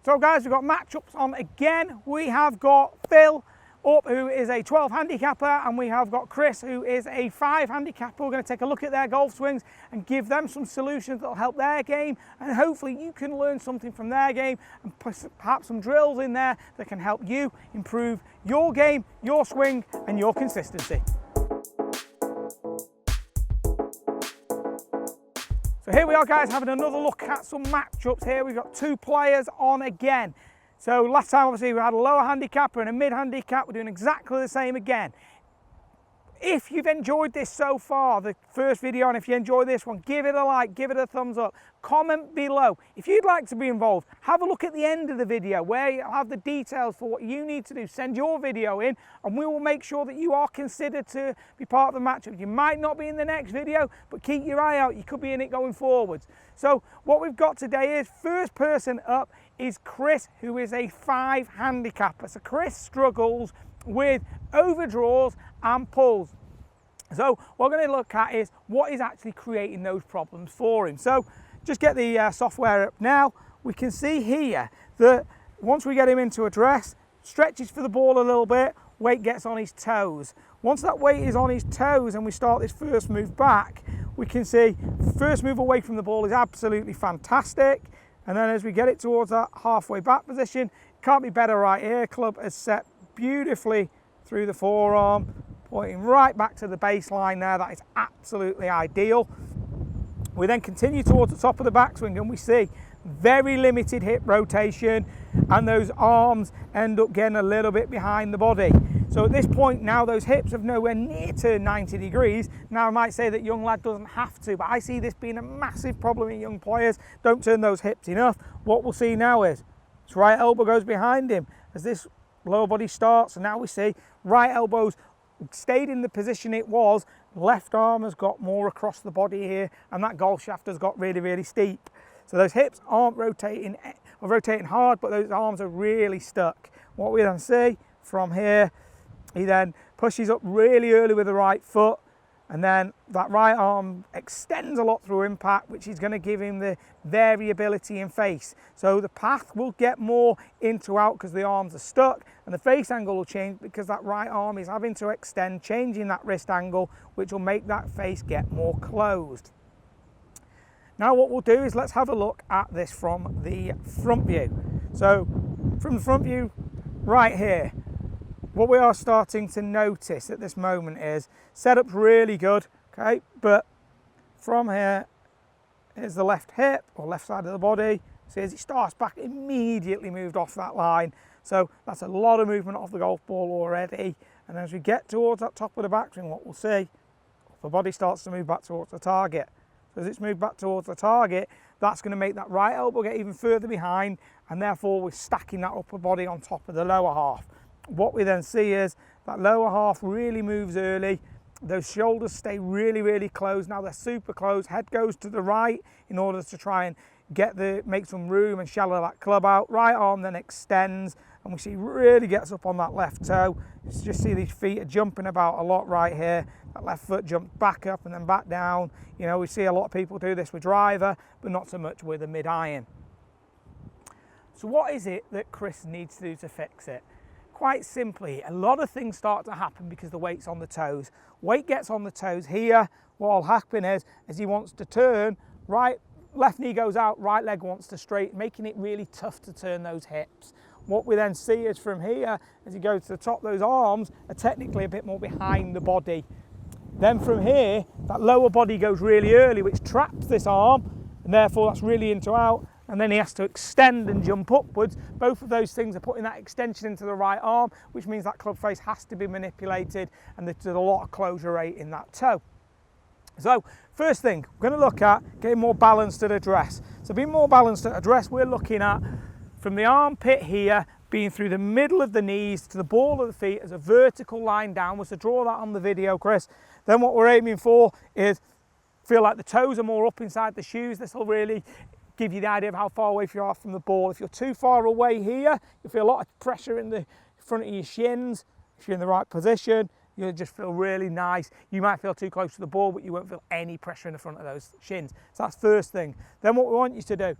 So guys, we've got matchups on again. We have got Phil up, who is a 12 handicapper, and we have got Chris, who is a 5 handicapper. We're going to take a look at their golf swings and give them some solutions that will help their game, and hopefully you can learn something from their game and perhaps some drills in there that can help you improve your game, your swing and your consistency. So here we are guys, having another look at some matchups here. We've got 2 players on again. So last time obviously we had a lower handicapper and a mid handicap. We're doing exactly the same again. If you've enjoyed this so far, the first video, and if you enjoy this one, give it a like, give it a thumbs up, comment below. If you'd like to be involved, have a look at the end of the video where you'll have the details for what you need to do. Send your video in and we will make sure that you are considered to be part of the matchup. You might not be in the next video, but keep your eye out. You could be in it going forwards. So what we've got today is, first person up is Chris, who is a 5 handicapper. So Chris struggles with overdraws and pulls. So what we're going to look at is what is actually creating those problems for him. So just get the software up now. We can see here that once we get him into address, stretches for the ball a little bit, weight gets on his toes. Once that weight is on his toes and we start this first move back, we can see first move away from the ball is absolutely fantastic. And then as we get it towards that halfway back position, can't be better right here. Club is set beautifully through the forearm, pointing right back to the baseline there. That is absolutely ideal. We then continue towards the top of the backswing and we see very limited hip rotation, and those arms end up getting a little bit behind the body. So at this point now, those hips have nowhere near to 90 degrees. Now I might say that young lad doesn't have to, but I see this being a massive problem in young players. Don't turn those hips enough. What we'll see now is his right elbow goes behind him as this lower body starts, and now we see right elbow's stayed in the position it was, left arm has got more across the body here, and that golf shaft has got really, really steep. So those hips aren't rotating, or rotating hard, but those arms are really stuck. What we then see from here, he then pushes up really early with the right foot, and then that right arm extends a lot through impact, which is going to give him the variability in face. So the path will get more in to out because the arms are stuck, and the face angle will change because that right arm is having to extend, changing that wrist angle, which will make that face get more closed. Now what we'll do is let's have a look at this from the front view. So from the front view right here, what we are starting to notice at this moment is setup's really good, okay, but from here is the left hip or left side of the body. See, as it starts back, immediately moved off that line. So that's a lot of movement off the golf ball already. And as we get towards that top of the backswing, what we'll see, the body starts to move back towards the target. So as it's moved back towards the target, that's going to make that right elbow get even further behind, and therefore we're stacking that upper body on top of the lower half. What we then see is that lower half really moves early. Those shoulders stay really, really close. Now they're super close. Head goes to the right in order to try and make some room and shallow that club out. Right arm then extends, and we see really gets up on that left toe. You just see these feet are jumping about a lot right here. That left foot jumps back up and then back down. You know, we see a lot of people do this with driver, but not so much with a mid iron. So what is it that Chris needs to do to fix it? Quite simply, a lot of things start to happen because the weight's on the toes. Weight gets on the toes here. What will happen is, as he wants to turn, left knee goes out, right leg wants to straighten, making it really tough to turn those hips. What we then see is from here, as he goes to the top, those arms are technically a bit more behind the body. Then from here, that lower body goes really early, which traps this arm, and therefore that's really into out. And then he has to extend and jump upwards. Both of those things are putting that extension into the right arm, which means that club face has to be manipulated, and there's a lot of closure rate in that toe. So first thing, we're going to look at getting more balanced at address. So being more balanced at address, we're looking at from the armpit here, being through the middle of the knees to the ball of the feet as a vertical line downwards. So draw that on the video, Chris. Then what we're aiming for is feel like the toes are more up inside the shoes. This will really give you the idea of how far away you are from the ball. If you're too far away here, you feel a lot of pressure in the front of your shins. If you're in the right position, you'll just feel really nice. You might feel too close to the ball, but you won't feel any pressure in the front of those shins. So that's first thing. Then what we want you to do,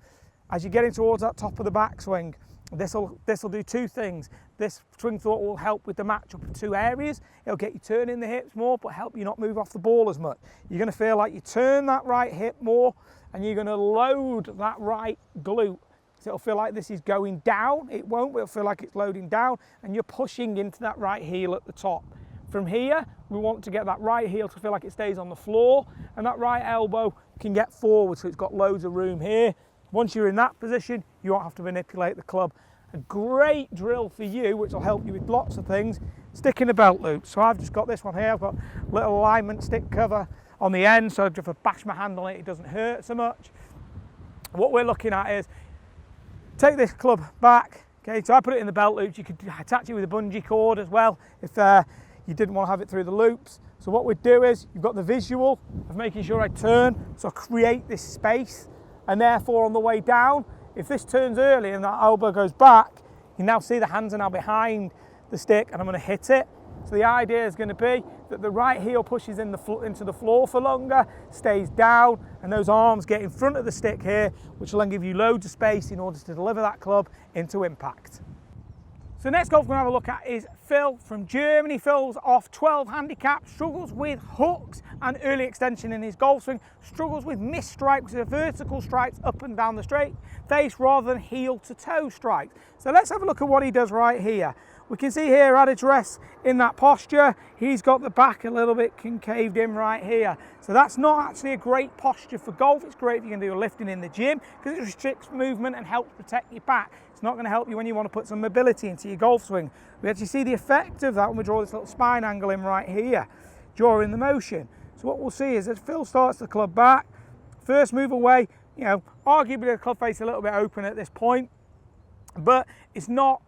as you're getting towards that top of the backswing, this will do two things. This swing thought will help with the matchup in two areas. It'll get you turning the hips more, but help you not move off the ball as much. You're going to feel like you turn that right hip more, and you're going to load that right glute. So it'll feel like this is going down. It won't, but it'll feel like it's loading down, and you're pushing into that right heel at the top. From here, we want to get that right heel to feel like it stays on the floor, and that right elbow can get forward, so it's got loads of room here. Once you're in that position, you won't have to manipulate the club. A great drill for you, which will help you with lots of things, sticking a belt loop. So I've just got this one here. I've got a little alignment stick cover on the end, so if I bash my hand on it, it doesn't hurt so much. What we're looking at is, take this club back. Okay, so I put it in the belt loops. You could attach it with a bungee cord as well if you didn't want to have it through the loops. So what we'd do is, you've got the visual of making sure I turn, so I create this space, and therefore on the way down, if this turns early and that elbow goes back, you now see the hands are now behind the stick and I'm going to hit it. So the idea is going to be that the right heel pushes into the floor for longer, stays down, and those arms get in front of the stick here, which will then give you loads of space in order to deliver that club into impact. So next golf we're going to have a look at is Phil from Germany. Phil's off 12 handicap, struggles with hooks and early extension in his golf swing, struggles with missed strikes, with vertical strikes up and down the straight face rather than heel to toe strikes. So let's have a look at what he does right here. We can see here at address in that posture, he's got the back a little bit concaved in right here. So that's not actually a great posture for golf. It's great if you can do a lifting in the gym because it restricts movement and helps protect your back. It's not going to help you when you want to put some mobility into your golf swing. We actually see the effect of that when we draw this little spine angle in right here during the motion. So what we'll see is as Phil starts the club back, first move away, you know, arguably the club face a little bit open at this point, but it's not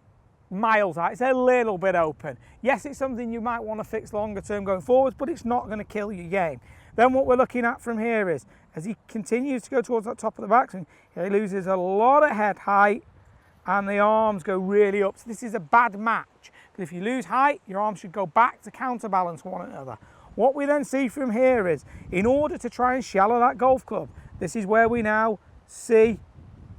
miles out, it's a little bit open. Yes, it's something you might want to fix longer term going forwards, but it's not going to kill your game. Then what we're looking at from here is, as he continues to go towards that top of the backswing, he loses a lot of head height and the arms go really up. So this is a bad match, because if you lose height, your arms should go back to counterbalance one another. What we then see from here is, in order to try and shallow that golf club, this is where we now see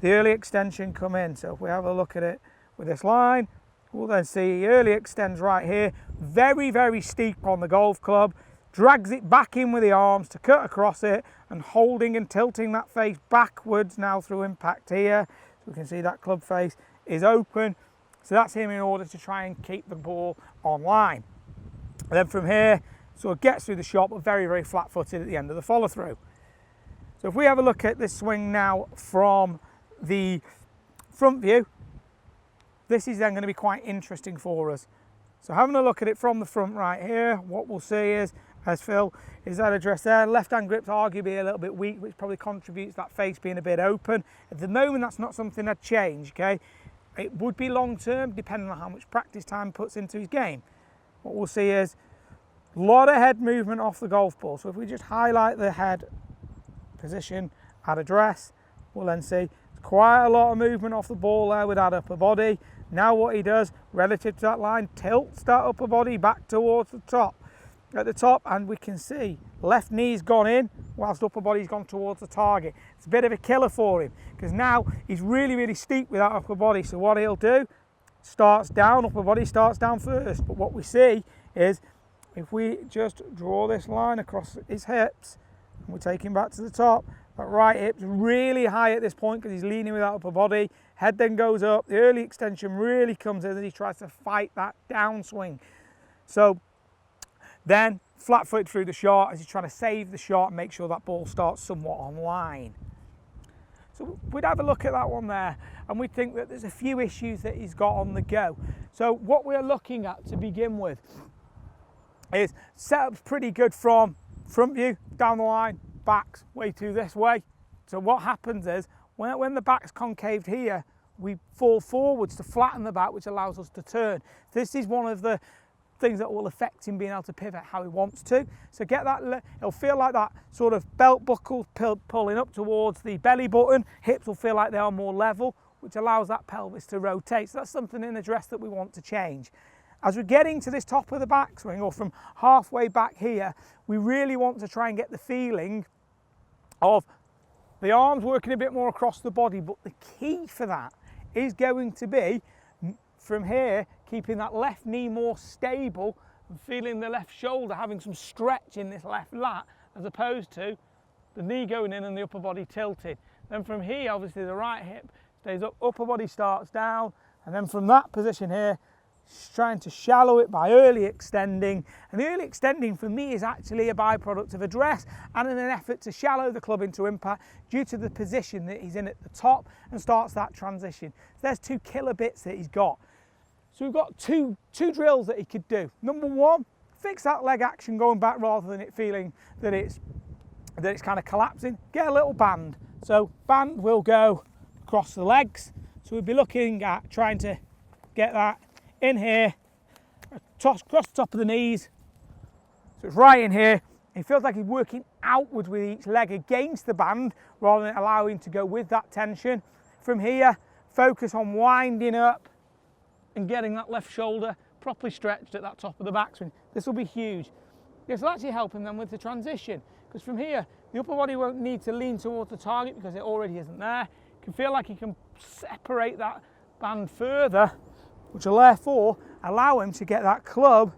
the early extension come in. So if we have a look at it with this line, we'll then see he early extends right here, very, very steep on the golf club, drags it back in with the arms to cut across it, and holding and tilting that face backwards now through impact here. So we can see that club face is open. So that's him in order to try and keep the ball on line. And then from here, so it gets through the shot, but very, very flat-footed at the end of the follow-through. So if we have a look at this swing now from the front view, this is then going to be quite interesting for us. So having a look at it from the front right here, what we'll see is, as Phil is that address there, left hand grip's arguably a little bit weak, which probably contributes to that face being a bit open. At the moment, that's not something I'd change, okay? It would be long term, depending on how much practice time he puts into his game. What we'll see is a lot of head movement off the golf ball. So if we just highlight the head position at address, we'll then see quite a lot of movement off the ball there with that upper body. Now what he does, relative to that line, tilts that upper body back towards the top. At the top, and we can see left knee's gone in whilst upper body's gone towards the target. It's a bit of a killer for him because now he's really, really steep with that upper body. So what he'll do, starts down, upper body starts down first. But what we see is, if we just draw this line across his hips and we take him back to the top, that right hip's really high at this point because he's leaning with that upper body. Head then goes up, the early extension really comes in as he tries to fight that downswing. So then flat foot through the shot as he's trying to save the shot and make sure that ball starts somewhat on line. So we'd have a look at that one there and we'd think that there's a few issues that he's got on the go. So what we're looking at to begin with is setup's pretty good from front view, down the line, back's way to this way. So what happens is, when the back's concaved here, we fall forwards to flatten the back, which allows us to turn. This is one of the things that will affect him being able to pivot how he wants to. So get that, it'll feel like that sort of belt buckle pulling up towards the belly button. Hips will feel like they are more level, which allows that pelvis to rotate. So that's something in the dress that we want to change. As we're getting to this top of the backswing, or from halfway back here, we really want to try and get the feeling of the arms working a bit more across the body, but the key for that is going to be from here, keeping that left knee more stable and feeling the left shoulder having some stretch in this left lat, as opposed to the knee going in and the upper body tilted. Then from here, obviously the right hip stays up, upper body starts down, and then from that position here, trying to shallow it by early extending. And the early extending for me is actually a byproduct of address and in an effort to shallow the club into impact due to the position that he's in at the top and starts that transition. So there's two killer bits that he's got. So we've got two drills that he could do. Number one, fix that leg action going back rather than it feeling that it's kind of collapsing. Get a little band. So band will go across the legs. So we'll be looking at trying to get that in here, toss across the top of the knees. So it's right in here. It feels like he's working outward with each leg against the band rather than allowing to go with that tension. From here, focus on winding up and getting that left shoulder properly stretched at that top of the backswing. This will be huge. This will actually help him then with the transition, because from here, the upper body won't need to lean towards the target because it already isn't there. You can feel like he can separate that band further, which will therefore allow him to get that club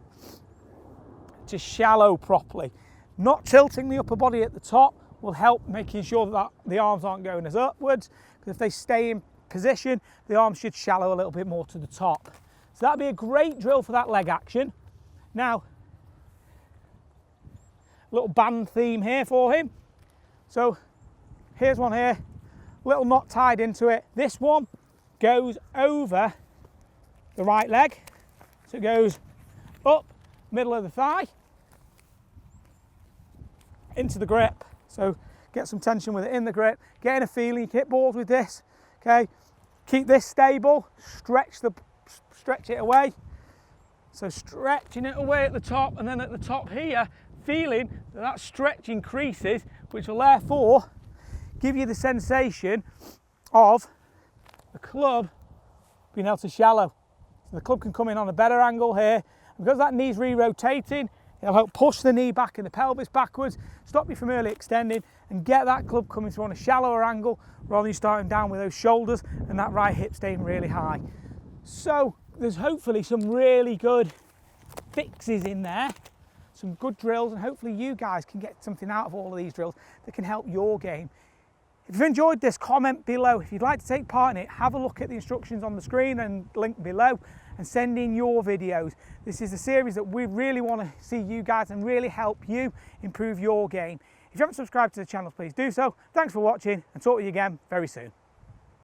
to shallow properly. Not tilting the upper body at the top will help making sure that the arms aren't going as upwards, because if they stay in position, the arms should shallow a little bit more to the top. So that'd be a great drill for that leg action. Now, a little band theme here for him. So here's one here, little knot tied into it. This one goes over the right leg, so it goes up middle of the thigh into the grip. So get some tension with it in the grip, getting a feeling. You can hit balls with this. Okay, keep this stable, stretch it away. So stretching it away at the top, and then at the top here, feeling that stretch increases, which will therefore give you the sensation of the club being able to shallow. So the club can come in on a better angle here. And because that knee's re-rotating, it'll help push the knee back and the pelvis backwards, stop you from early extending, and get that club coming through on a shallower angle rather than you starting down with those shoulders and that right hip staying really high. So there's hopefully some really good fixes in there, some good drills, and hopefully you guys can get something out of all of these drills that can help your game. If you've enjoyed this, comment below. If you'd like to take part in it, have a look at the instructions on the screen and link below, and send in your videos. This is a series that we really want to see you guys and really help you improve your game. If you haven't subscribed to the channel, please do so. Thanks for watching, and talk to you again very soon.